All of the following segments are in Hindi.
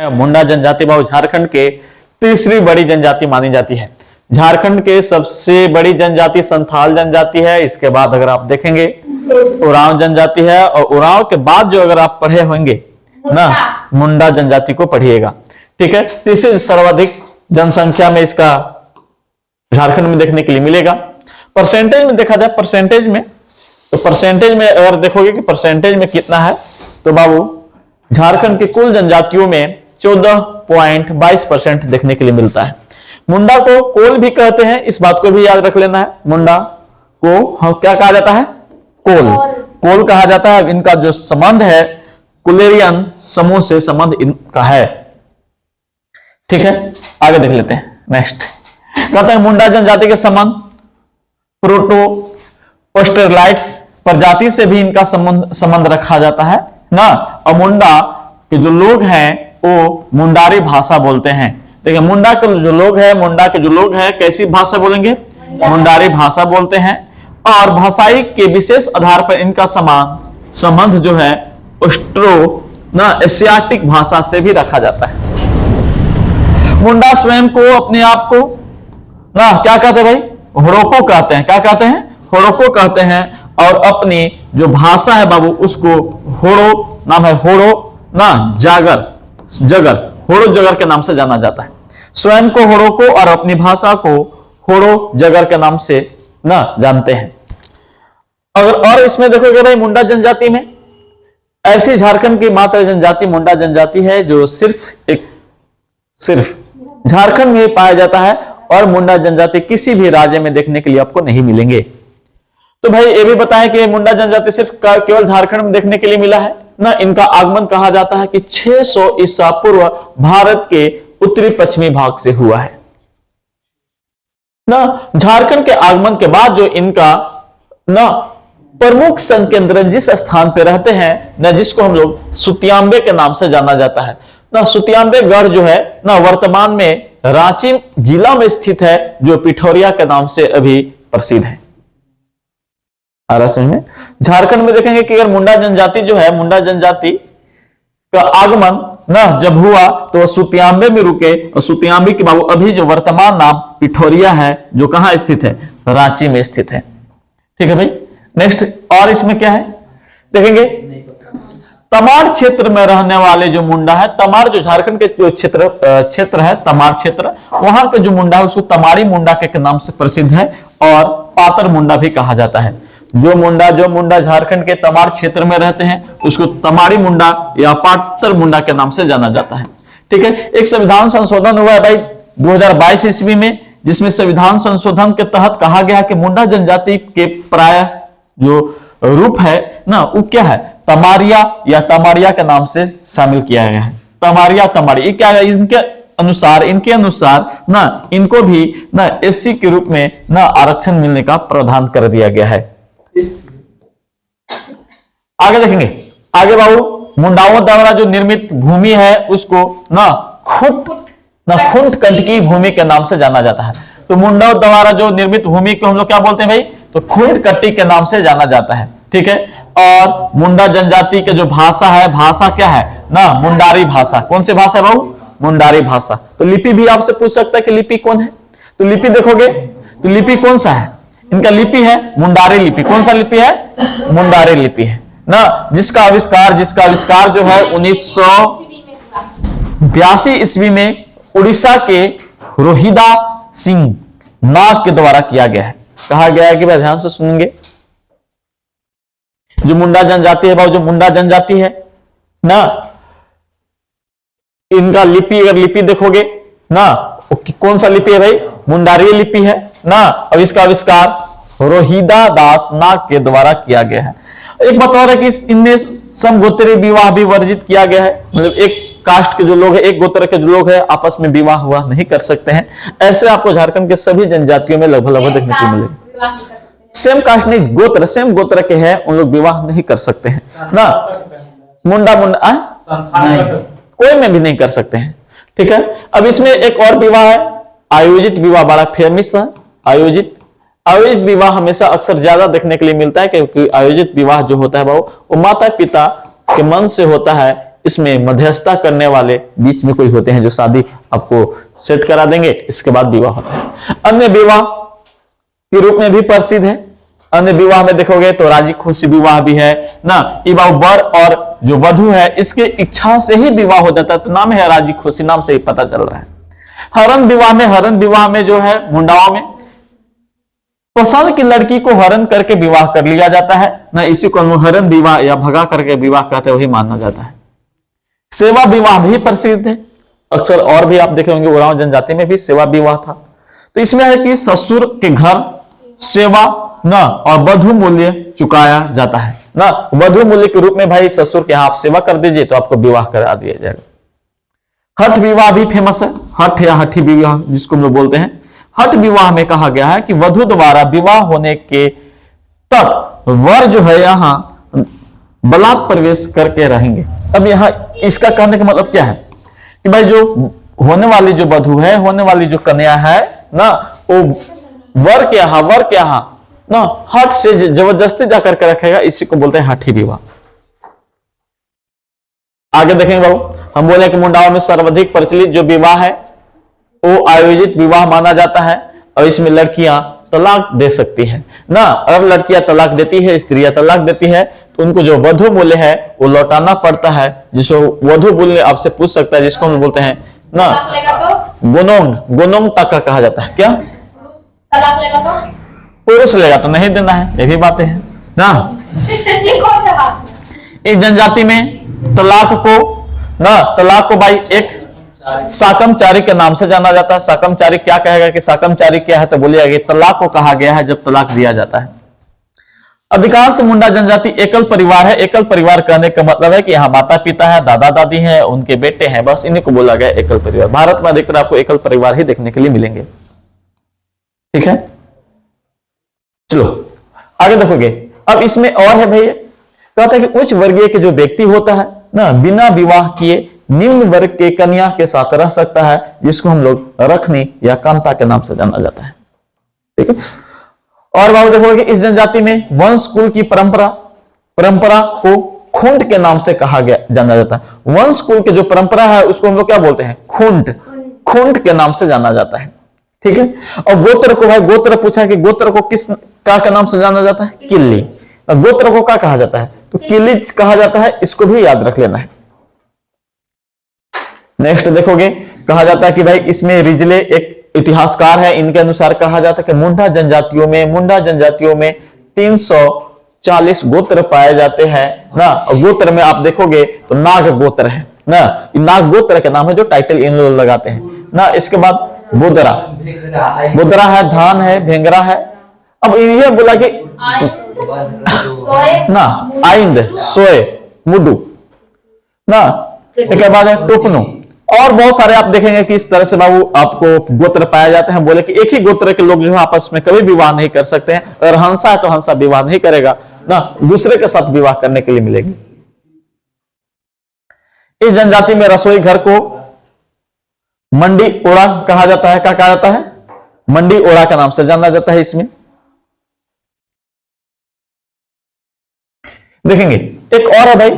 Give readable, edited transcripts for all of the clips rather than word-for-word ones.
मुंडा जनजाति बाबू झारखंड के तीसरी बड़ी जनजाति मानी जाती है। झारखंड के सबसे बड़ी जनजाति संथाल जनजाति है। इसके बाद अगर आप देखेंगे उरांव जनजाति है, और उरांव के बाद जो अगर आप पढ़े होंगे ना, मुंडा जनजाति को पढ़िएगा। ठीक है, तीसरी सर्वाधिक जनसंख्या में इसका झारखंड में देखने के लिए मिलेगा। परसेंटेज में देखा जाए, परसेंटेज में तो परसेंटेज में अगर देखोगे कि परसेंटेज में कितना है, तो बाबू झारखंड के कुल जनजातियों में 14.22% देखने के लिए मिलता है। मुंडा को कोल भी कहते हैं, इस बात को भी याद रख लेना है। मुंडा को हम क्या कहा जाता है? कोल। कोल कहा जाता है। इनका जो संबंध है कुलेरियन समूह से संबंध इनका है। ठीक है, आगे देख लेते हैं। नेक्स्ट कहते हैं मुंडा जनजाति के संबंध प्रोटोस्टेरलाइट्स प्रजाति से भी इनका संबंध रखा जाता है ना। और मुंडा के जो लोग हैं वो मुंडारी भाषा बोलते हैं। देखिए, मुंडा के जो लोग हैं कैसी भाषा बोलेंगे? मुंडारी भाषा बोलते हैं। और भाषाई के विशेष आधार पर इनका संबंध जो है ऑस्ट्रो ना एशियाटिक भाषा से भी रखा जाता है। मुंडा स्वयं को अपने आप को ना क्या कहते हैं भाई? होड़ोको कहते हैं। क्या कहते हैं? होड़ोको कहते हैं। और अपनी जो भाषा है बाबू उसको होड़ो नाम है, होड़ो ना होड़ो जगर के नाम से जाना जाता है। स्वयं को होड़ोको और अपनी भाषा को होड़ो जगर के नाम से ना जानते हैं। और इसमें देखोगे भाई, मुंडा जनजाति में ऐसी झारखंड की मात्र जनजाति मुंडा जनजाति है जो सिर्फ झारखंड में पाया जाता है। और मुंडा जनजाति किसी भी राज्य में देखने के लिए आपको नहीं मिलेंगे। तो भाई ये भी बताएं कि मुंडा जनजाति सिर्फ केवल झारखंड में देखने के लिए मिला है ना। इनका आगमन कहा जाता है कि 600 ईसा पूर्व भारत के उत्तरी पश्चिमी भाग से हुआ है ना। झारखंड के आगमन के बाद जो इनका ना प्रमुख संकेंद्र जिस स्थान पे रहते हैं ना, जिसको हम लोग सुतियांबे के नाम से जाना जाता है ना। सुतियांबे गढ़ जो है ना वर्तमान में रांची जिला में स्थित है, जो पिठौरिया के नाम से अभी प्रसिद्ध है। आ रहा समझ में? झारखंड में देखेंगे कि अगर मुंडा जनजाति जो है, मुंडा जनजाति का आगमन ना जब हुआ तो सुतियांबे में रुके। और सुतियांबे के बाबू अभी जो वर्तमान नाम पिठौरिया है, जो कहां स्थित है? रांची में स्थित है। ठीक है भाई। नेक्स्ट, और इसमें क्या है देखेंगे, तमाड़ क्षेत्र में रहने वाले जो मुंडा है, तमाड़ जो झारखंड के जो क्षेत्र है, तमाड़ क्षेत्र, वहां के जो मुंडा है उसको तमाड़ी मुंडा के नाम से प्रसिद्ध है। और पातर मुंडा भी कहा जाता है। जो मुंडा झारखंड के तमाड़ क्षेत्र में रहते हैं उसको तमाड़ी मुंडा या पातर मुंडा के नाम से जाना जाता है। ठीक है। एक संविधान संशोधन हुआ है भाई 2022 ईस्वी में, जिसमें संविधान संशोधन के तहत कहा गया कि मुंडा जनजाति के प्राय जो रूप है ना, वो क्या है? तमारिया या तमाड़िया के नाम से शामिल किया गया है। तमारिया तमाड़ी क्या है? इनके अनुसार ना इनको भी ना एससी के रूप में ना आरक्षण मिलने का प्रावधान कर दिया गया है। आगे देखेंगे, आगे बाबू मुंडाओं द्वारा जो निर्मित भूमि है उसको ना खुंट कंटकी भूमि के नाम से जाना जाता है। तो मुंडाओं द्वारा जो निर्मित भूमि को हम लोग क्या बोलते हैं भाई? तो खुंट कंटकी के नाम से जाना जाता है। ठीक है। और मुंडा जनजाति के जो भाषा है, भाषा क्या है ना? मुंडारी भाषा। कौन सी भाषा है बाबू? मुंडारी भाषा। तो लिपि भी आपसे पूछ सकता है कि लिपि कौन है। तो लिपि देखोगे तो लिपि कौन सा है? इनका लिपि है मुंडारी लिपि। कौन सा लिपि है? मुंडारी लिपि है ना, जिसका आविष्कार जो है 1982 ईस्वी में उड़ीसा के रोहिदा सिंह नाग के द्वारा किया गया है। कहा गया है कि भाई ध्यान से सुनेंगे, जो मुंडा जनजाति है बाबू, जो मुंडा जनजाति है ना, इनका लिपि अगर लिपि देखोगे ना, कौन सा लिपि है भाई? मुंडारी लिपि है ना। अब इसका आविष्कार रोहिदा दास नाग के द्वारा किया गया है। एक बात और है कि इनमें समगोत्रीय विवाह भी वर्जित किया गया है। मतलब एक कास्ट के जो लोग हैं, एक गोत्र के जो लोग हैं, आपस में विवाह हुआ नहीं कर सकते हैं। ऐसे आपको झारखंड के सभी जनजातियों में लगभग देखने को मिलेगा। सेम कास्ट नहीं, गोत्र सेम गोत्र के हैं, उन लोग विवाह नहीं कर सकते हैं ना। मुंडा कोई में भी नहीं कर सकते हैं। ठीक है। अब इसमें एक और विवाह है, आयोजित विवाह, बड़ा फेमस है। आयोजित विवाह हमेशा अक्सर ज्यादा देखने के लिए मिलता है, क्योंकि आयोजित विवाह जो होता है वो माता पिता के मन से होता है, इसमें मध्यस्थता करने वाले बीच में कोई होते हैं जो शादी आपको सेट करा देंगे, इसके बाद विवाह होता है। अन्य विवाह के रूप में भी प्रसिद्ध है। अन्य विवाह में देखोगे तो राजी खुशी विवाह भी है ना, विवाह वर और जो वधु है इसके इच्छा से ही विवाह हो जाता है, तो नाम है राजी खुशी, नाम से ही पता चल रहा है। हरण विवाह में जो है मुंडाओं में पसंद की लड़की को हरण करके विवाह कर लिया जाता है ना, इसी को हरण विवाह या भगा करके विवाह कहते हैं, वही माना जाता है। सेवा विवाह भी प्रसिद्ध है, अक्सर और भी आप देखे होंगे उरांव जनजाति में भी सेवा विवाह था। तो इसमें है कि ससुर के घर सेवा ना और वधु मूल्य चुकाया जाता है ना, वधु मूल्य के रूप में भाई ससुर के यहाँ आप सेवा कर दीजिए तो आपको विवाह करा दिया जाएगा। हठ विवाह भी फेमस है, हठ या हठी विवाह जिसको हम लोग बोलते हैं। हठ विवाह में कहा गया है कि वधु द्वारा विवाह होने के तक वर जो है यहाँ बलात् प्रवेश करके रहेंगे। अब यहाँ इसका कहने का मतलब क्या है कि भाई जो होने वाली जो वधु है, होने वाली जो कन्या है ना, वो वर के यहाँ ना हठ से जबरदस्ती जाकर के रखेगा, इसी को बोलते हैं हठी विवाह। आगे देखेंगे बाबू, हम बोले कि मुंडाओं में सर्वाधिक प्रचलित जो विवाह है वो आयोजित विवाह माना जाता है, और इसमें लड़कियां तलाक दे सकती है ना। अगर लड़कियां तलाक देती है, स्त्रियां तलाक देती है, तो उनको जो वधु मूल्य है वो लौटाना पड़ता है, जिसको वधु मूल्य आपसे पूछ सकता है, जिसको हम बोलते हैं ना गोनोंग टाका कहा जाता है। क्या तलाक लेगा तो पुरुष लेगा तो नहीं देना है, ये भी बातें हैं ना। इस जनजाति में तलाक को भाई एक साकमचारी के नाम से जाना जाता है। साकमचारी क्या कहेगा कि साकमचारी क्या है, तो बोलिएगा कि तलाक को कहा गया है जब तलाक दिया जाता है। अधिकांश मुंडा जनजाति एकल परिवार है। एकल परिवार कहने का मतलब है कि यहाँ माता पिता है, दादा दादी है, उनके बेटे हैं, बस इन्हीं को बोला गया एकल परिवार। भारत में अधिकतर आपको एकल परिवार ही देखने के लिए मिलेंगे। ठीक है, चलो आगे देखोगे। अब इसमें और है भैया, कहता है कि उच्च वर्गीय के जो व्यक्ति होता है ना, बिना विवाह किए निम्न वर्ग के कन्या के साथ रह सकता है, जिसको हम लोग रखनी या कांता के नाम से जाना जाता है। ठीक है, और बाबू देखोगे कि इस जनजाति में वंश कुल की परंपरा को खुंट के नाम से कहा गया जाना जाता है। वंश कुल के जो परंपरा है उसको हम लोग क्या बोलते हैं, खुंट के नाम से जाना जाता है। ठीक है, और गोत्र को भाई गोत्र पूछा है कि गोत्र को किस का नाम से जाना जाता है, किल्ली। गोत्र को क्या कहा जाता है, तो किल्ली कहा जाता है, इसको भी याद रख लेना है। नेक्स्ट देखोगे, कहा जाता है कि भाई इसमें रिजले एक इतिहासकार है, इनके अनुसार कहा जाता है कि मुंडा जनजातियों में 340 गोत्र पाए जाते हैं ना। गोत्र में आप देखोगे तो नाग गोत्र है ना, नाग गोत्र के नाम है जो टाइटल इन लोग लगाते हैं ना। इसके बाद बोदरा है, धान है, भेंगरा है। अब ये बोला कि ना आइंद, सोए, मुडू ना, इसके बाद है टोपनो, और बहुत सारे आप देखेंगे कि इस तरह से बाबू आपको गोत्र पाए जाते हैं। बोले कि एक ही गोत्र के लोग जो है आपस में कभी विवाह नहीं कर सकते हैं। अगर हंसा है तो हंसा विवाह नहीं करेगा ना, दूसरे के साथ विवाह करने के लिए मिलेगी। इस जनजाति में रसोई घर को मंडी ओड़ा कहा जाता है। क्या कहा जाता है, मंडी ओड़ा के नाम से जाना जाता है। इसमें देखेंगे एक और है भाई,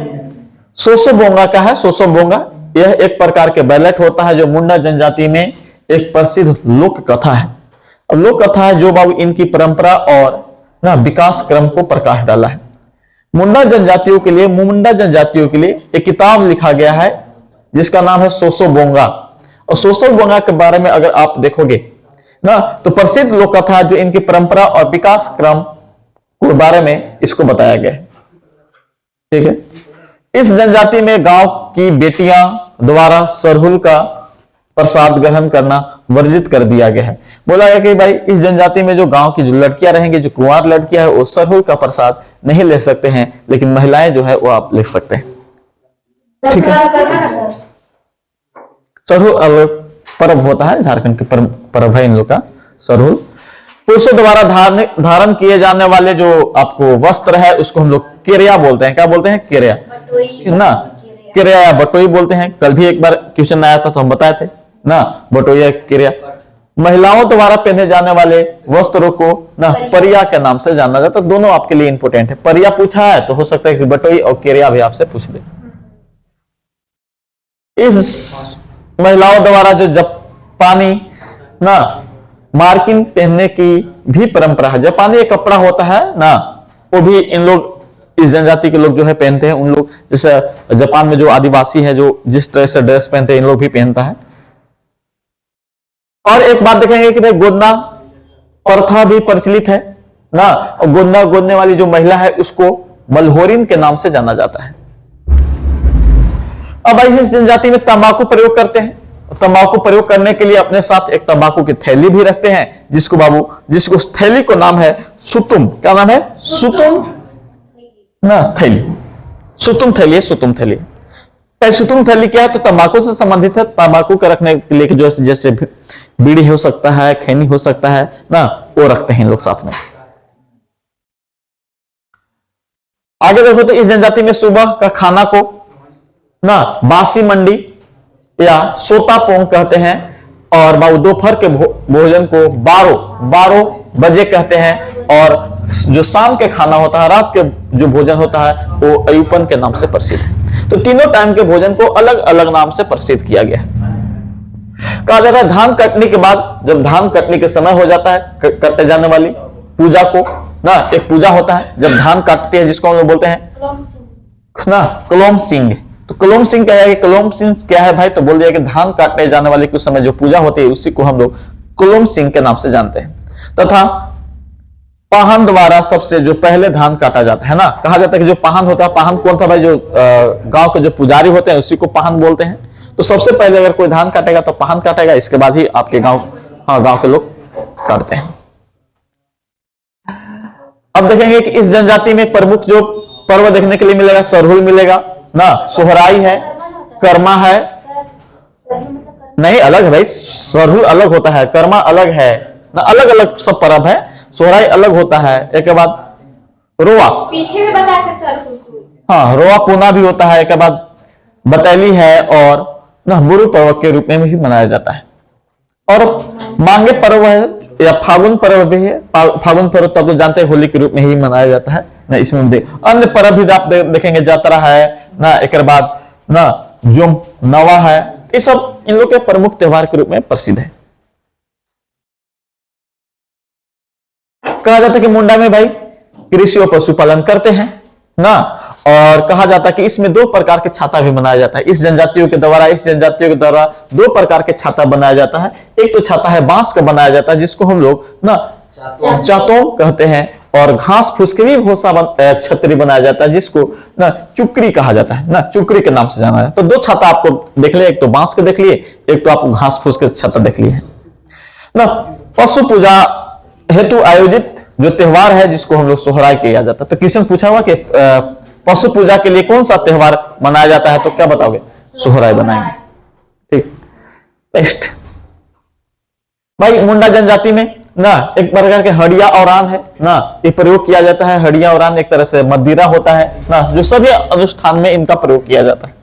सोसोबोंगा का है। सोसोबोंगा यह एक प्रकार के बैलेट होता है जो मुंडा जनजाति में एक प्रसिद्ध लोक कथा है। अब लोक कथा है जो बाबू इनकी परंपरा और ना विकास क्रम को प्रकाश डाला है। मुंडा जनजातियों के लिए एक किताब लिखा गया है जिसका नाम है सोसोबोंगा। और सोसोबोंगा के बारे में अगर आप देखोगे ना, तो प्रसिद्ध लोक कथा जो इनकी परंपरा और विकास क्रम के बारे में इसको बताया गया है। ठीक है, इस जनजाति में गांव की बेटियां द्वारा सरहुल का प्रसाद ग्रहण करना वर्जित कर दिया गया है। बोला गया कि भाई इस जनजाति में जो गांव की जो लड़कियां रहेंगी, जो कुंवार लड़कियां है, वो सरहुल का प्रसाद नहीं ले सकते हैं, लेकिन महिलाएं जो है वो आप ले सकते हैं। ठीक है, सरहुल अलग पर्व होता है, झारखंड के पर्व है इन लोग का सरहुल। पुरुषों द्वारा धारण किए जाने वाले जो आपको वस्त्र है उसको हम लोग केरिया बोलते हैं। क्या बोलते हैं, केरिया ना, केरिया या बटोई बोलते हैं। कल भी एक बार क्वेश्चन आया था तो हम बताए थे ना, बटोई या केरिया। महिलाओं द्वारा पहने जाने वाले वस्त्रों को ना परिया के नाम से जाना जाता है। तो दोनों आपके लिए इंपोर्टेंट है। परिया पूछा है तो हो सकता है कि बटोई और केरिया भी आपसे पूछ दे। इस महिलाओं द्वारा जो जापानी ना मार्किन पहनने की भी परंपरा है। जापानी एक कपड़ा होता है ना, वो भी इन लोग, इस जनजाति के लोग जो है पहनते हैं। उन लोग जैसे जापान में जो आदिवासी है, जो जिस तरह से ड्रेस पहनते हैं इन लोग भी पहनता है। और एक बात देखेंगे कि भाई गोदना प्रथा भी प्रचलित है ना, और गोदना गोदने वाली जो महिला है उसको मलहोरिन के नाम से जाना जाता है। अब इस जनजाति में तंबाकू प्रयोग करते हैं। तंबाकू प्रयोग करने के लिए अपने साथ एक तंबाकू की थैली भी रखते हैं, जिसको उस थैली को नाम है सुतुम। क्या नाम है? सुतुम ना थैली। सुतुम थैली है, सुतुम थैली। सुतुम थैली क्या है? तो तंबाकू से संबंधित है। तंबाकू का रखने के लिए जो जैसे बीड़ी हो सकता है, खैनी हो सकता है ना, वो रखते हैं लोग साथ में। आगे देखो तो इस जनजाति में सुबह का खाना को ना बासी मंडी या सोता पोंग कहते हैं, और दोपहर के भोजन को 12 बजे कहते हैं, और जो शाम के खाना होता है, रात के जो भोजन होता है, वो अयुपन के नाम से प्रसिद्ध है। तो तीनों टाइम के भोजन को अलग अलग नाम से प्रसिद्ध किया गया है। कहा जाता है धान कटने के बाद, जब धान कटने के समय हो जाता है, कटे जाने वाली पूजा को ना, एक पूजा होता है जब धान काटते हैं, जिसको हम लोग बोलते हैं ना कलोम सिंह। तो कलोम सिंह क्या है? कलोम सिंह क्या है भाई? तो बोल दिया कि धान काटने जाने वाले कुछ समय जो पूजा होती है उसी को हम लोग कलोम सिंह के नाम से जानते हैं। तथा पाहन द्वारा सबसे जो पहले धान काटा जाता है ना, कहा जाता है कि जो पाहन होता है, पाहन कौन था भाई? जो गांव के जो पुजारी होते हैं उसी को पाहन बोलते हैं। तो सबसे पहले अगर कोई धान काटेगा तो पाहन काटेगा, इसके बाद ही आपके गांव के लोग काटते हैं। अब देखेंगे कि इस जनजाति में प्रमुख जो पर्व देखने के लिए मिलेगा, सरहुल मिलेगा ना, सोहराई है, कर्मा है। नहीं, अलग है भाई, सरहुल अलग होता है, कर्मा अलग है ना, अलग अलग सब पर्व है। सोहराई अलग होता है। एक के बाद रोआ, पीछे में बताया था सर। हाँ, रोआ पूना भी होता है। एक के बाद बतैली है, और ना बुरु पर्व के रूप में भी मनाया जाता है। और मांगे पर्व है या फागुन पर्व भी है। फागुन पर्व तब तो जानते हैं होली के रूप में ही मनाया जाता है ना। इसमें अन्य पर्व भी आप देखेंगे, जातरा है ना, एक बाद ना जुम नवा है। ये सब इन लोग के प्रमुख त्योहार के रूप में प्रसिद्ध है। कहा जाता है कि मुंडा में भाई कृषि और पशुपालन करते हैं ना, और कहा जाता है कि इसमें 2 प्रकार के छाता भी बनाया जाता है। इस जनजातियों के द्वारा 2 प्रकार के छाता बनाया जाता है। एक तो छाता है बांस का बनाया जाता है, जिसको हम लोग ना चातों कहते हैं, और घास फूस के भी भूसा छतरी बनाया जाता है, जिसको ना चुकरी कहा जाता है ना, चुकरी के नाम से जाना जाता है। तो 2 छाता आपको देख लिए, एक तो बांस के देख लिए, एक तो आपको घास फूस के छाता देख लिए ना। पशु पूजा हेतु आयोजित जो त्योहार है, जिसको हम लोग सोहराई किया जाता है। तो क्वेश्चन पूछा हुआ कि पशु पूजा के लिए कौन सा त्योहार मनाया जाता है, तो क्या बताओगे? सोहराई बनाएंगे। ठीक, नेक्स्ट भाई मुंडा जनजाति में ना एक प्रकार के हड़िया औरान है ना, ये प्रयोग किया जाता है। हड़िया औरान एक तरह से मदिरा होता है ना, जो सभी अनुष्ठान में इनका प्रयोग किया जाता है।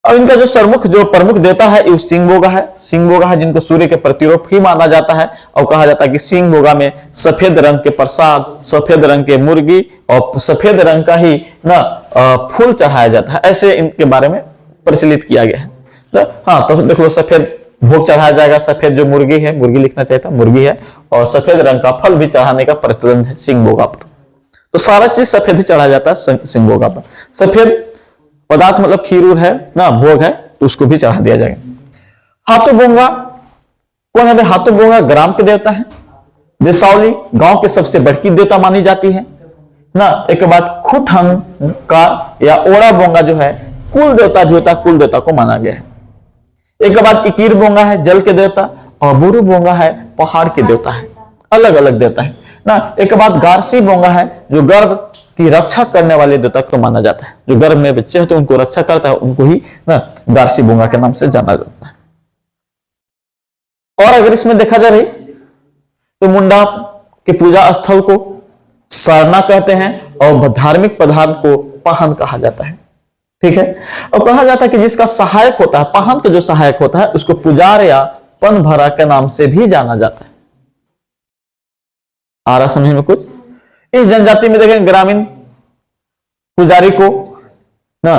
और इनका जो प्रमुख देवता है वो सिंगबोगा है। सिंगबोगा है जिनको सूर्य के प्रतिरूप ही माना जाता है, और कहा जाता है कि सिंगबोगा में सफेद रंग के प्रसाद, सफेद रंग के मुर्गी और सफेद रंग का ही ना फूल चढ़ाया जाता है। ऐसे इनके बारे में प्रचलित किया गया है। तो हाँ, तो देख लो, सफेद भोग चढ़ाया जाएगा, सफेद जो मुर्गी है, मुर्गी लिखना चाहिए था, मुर्गी है, और सफेद रंग का फल भी चढ़ाने का प्रचलन है सिंगबोगा पर। तो सारा चीज सफेद ही चढ़ाया जाता है सिंगबोगा पर। सफेद पदार्थ मतलब खीर है ना, भोग है, तो उसको भी चढ़ा दिया जाएगा। हाथों बोंगा कौन है? हाथों बोंगा ग्राम के देवता है। देसावली गांव के सबसे बड़की देवता मानी जाती है ना। एक बाद खुटहंकार या ओड़ा बोंगा जो है कुल देवता भी होता है, कुल देवता को माना गया है। एक बाद इकीर बोंगा है जल के देवता, और बुरु बोंगा है पहाड़ के देवता है। अलग अलग देवता है ना। एक बाद गारसी बोंगा है जो गर्भ की रक्षा करने वाले देवता को माना जाता है। जो गर्भ में बच्चे होते हैं उनको रक्षा करता है, उनको ही ना गारसी बोंगा के नाम से जाना जाता है। और अगर इसमें देखा जाए तो मुंडा के पूजा स्थल को सरना कहते हैं, और धार्मिक पदार्थ को पाहन कहा जाता है। ठीक है, और कहा जाता है कि जिसका सहायक होता है, पाहन का जो सहायक होता है, उसको पुजार या पन भरा के नाम से भी जाना जाता है। आ रहा समझ में कुछ? इस जनजाति में देखें ग्रामीण पुजारी को ना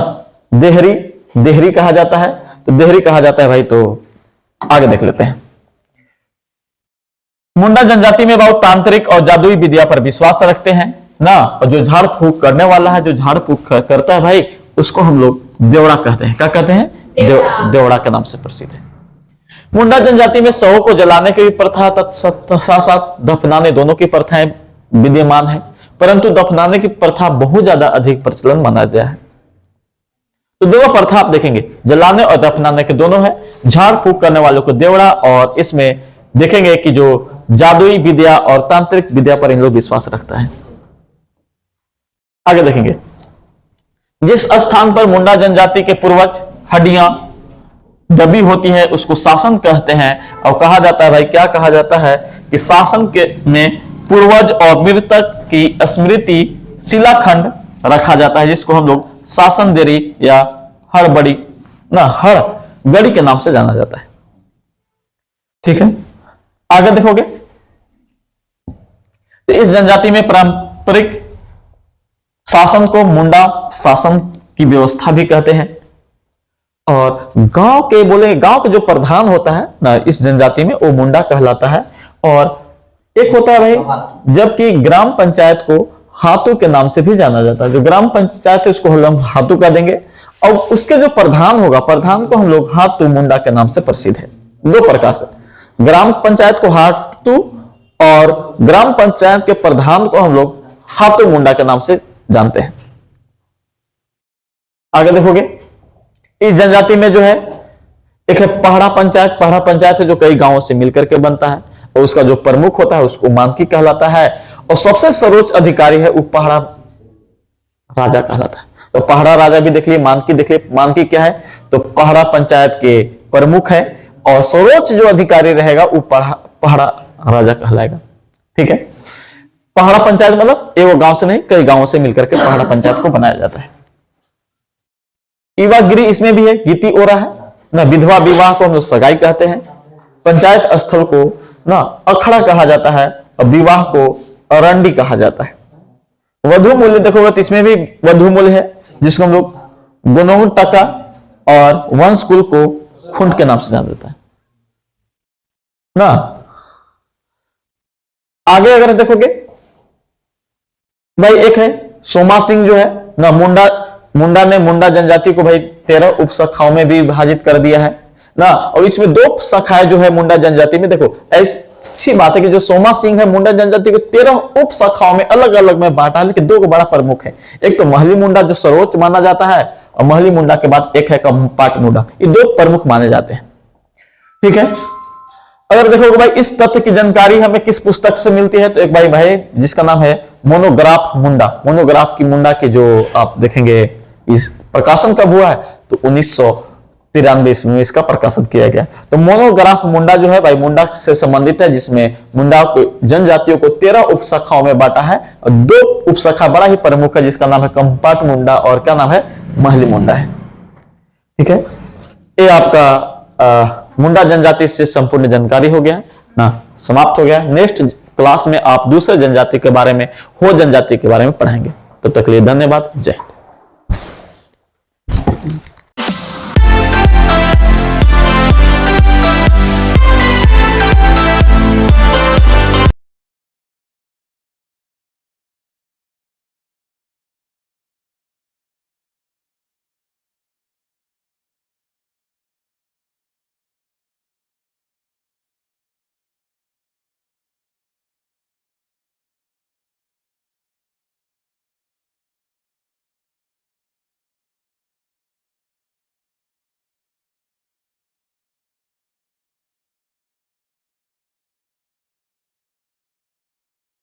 देहरी देहरी कहा जाता है। तो देहरी कहा जाता है भाई, तो आगे देख लेते हैं। मुंडा जनजाति में बहुत तांत्रिक और जादुई विद्या पर विश्वास रखते हैं ना, और जो झाड़ फूक करने वाला है, जो झाड़ फूक करता है भाई, उसको हम लोग देवड़ा कहते हैं। क्या कहते हैं? देवड़ा के नाम से प्रसिद्ध है। मुंडा जनजाति में शवों को जलाने की भी प्रथा साथ साथ दफनाने, दोनों की प्रथाएं विद्यमान है, परंतु दफनाने की प्रथा बहुत ज्यादा अधिक प्रचलन माना गया है। तो दोनों प्रथा आप देखेंगे, जलाने और दफनाने के दोनों है। झाड़ फूक करने वालों को देवड़ा, और इसमें देखेंगे कि जो जादुई विद्या और तांत्रिक विद्या पर इन लोग विश्वास रखता है। आगे देखेंगे, जिस स्थान पर मुंडा जनजाति के पूर्वज हड्डियां दबी होती है उसको शासन कहते हैं। और कहा जाता है भाई, क्या कहा जाता है कि शासन के में पूर्वज और मृतक की स्मृति शिलाखंड रखा जाता है, जिसको हम लोग शासन देरी या हड़बड़ी ना हड़गड़ी के नाम से जाना जाता है। ठीक है, आगे देखोगे तो इस जनजाति में पारंपरिक शासन को मुंडा शासन की व्यवस्था भी कहते हैं। और गांव के जो प्रधान होता है ना इस जनजाति में, वो मुंडा कहलाता है। और एक होता है भाई, जबकि ग्राम पंचायत को हाथू के नाम से भी जाना जाता है। जो ग्राम पंचायत है उसको हम हाथू कह देंगे, और उसके जो प्रधान होगा, प्रधान को हम लोग हाथू मुंडा के नाम से प्रसिद्ध है। दो प्रकार से, ग्राम पंचायत को हाथू और ग्राम पंचायत के प्रधान को हम लोग हाथू मुंडा के नाम से जानते हैं। आगे देखोगे, इस जनजाति में जो है एक है पहाड़ा पंचायत। पहाड़ा पंचायत है जो कई गांवों से मिलकर के बनता है, और उसका जो प्रमुख होता है उसको मानकी कहलाता है, और सबसे सर्वोच्च अधिकारी है वो पहाड़ा राजा कहलाता है। तो पहाड़ा राजा भी देख लिए, मानकी देख लिए। मानकी क्या है? तो पहाड़ा पंचायत के प्रमुख है, और सर्वोच्च जो अधिकारी रहेगा वो पहाड़ा राजा कहलाएगा। ठीक है, पहाड़ा पंचायत मतलब एक गांव से नहीं, कई गांवों से मिलकर के पहाड़ा पंचायत को बनाया जाता है। ईवागिरी इसमें भी है, गीति ओरा है ना। विधवा विवाह को हम लोग सगाई कहते हैं। पंचायत स्थल को ना अखड़ा कहा जाता है, और विवाह को अरंडी कहा जाता है। वधु मूल्य देखोगे तो इसमें भी वधु मूल्य है, जिसको हम लोग गुनों टका और वंश कुल को खुंड के नाम से जाना जाता है ना। आगे अगर देखोगे भाई, एक है सोमा सिंह जो है ना, मुंडा ने मुंडा जनजाति को भाई 13 उपशाखाओं में भी विभाजित कर दिया है ना। और इसमें 2 शाखाएं जो है मुंडा जनजाति में, देखो ऐसी बात है कि जो सोमा सिंह है मुंडा जनजाति को 13 उप शाखाओं में अलग अलग में बांटा है, लेकिन 2 को बड़ा प्रमुख है। एक तो महली मुंडा जो सर्वोच्च माना जाता है, और महली मुंडा के बाद एक है कंपाट मुंडा। ये 2 प्रमुख माने जाते हैं। ठीक है, अगर देखोगे भाई इस तथ्य की जानकारी हमें किस पुस्तक से मिलती है, तो एक भाई जिसका नाम है मोनोग्राफ मुंडा। मोनोग्राफ की मुंडा के जो आप देखेंगे, इस प्रकाशन कब हुआ है? तो 1993 में इसका प्रकाशन किया गया। तो मोनोग्राफ मुंडा जो है भाई मुंडा से संबंधित है, जिसमें मुंडा को जनजातियों को 13 उपशाखाओं में बांटा है, और 2 उपशाखा बड़ा ही प्रमुख है, जिसका नाम है कंपाट मुंडा और क्या नाम है? महली मुंडा है। ठीक है, ये आपका मुंडा जनजाति से संपूर्ण जानकारी हो गया ना, समाप्त हो गया। नेक्स्ट क्लास में आप दूसरे जनजाति के बारे में, हो जनजाति के बारे में पढ़ेंगे। तब तक के लिए धन्यवाद, जय हिंद।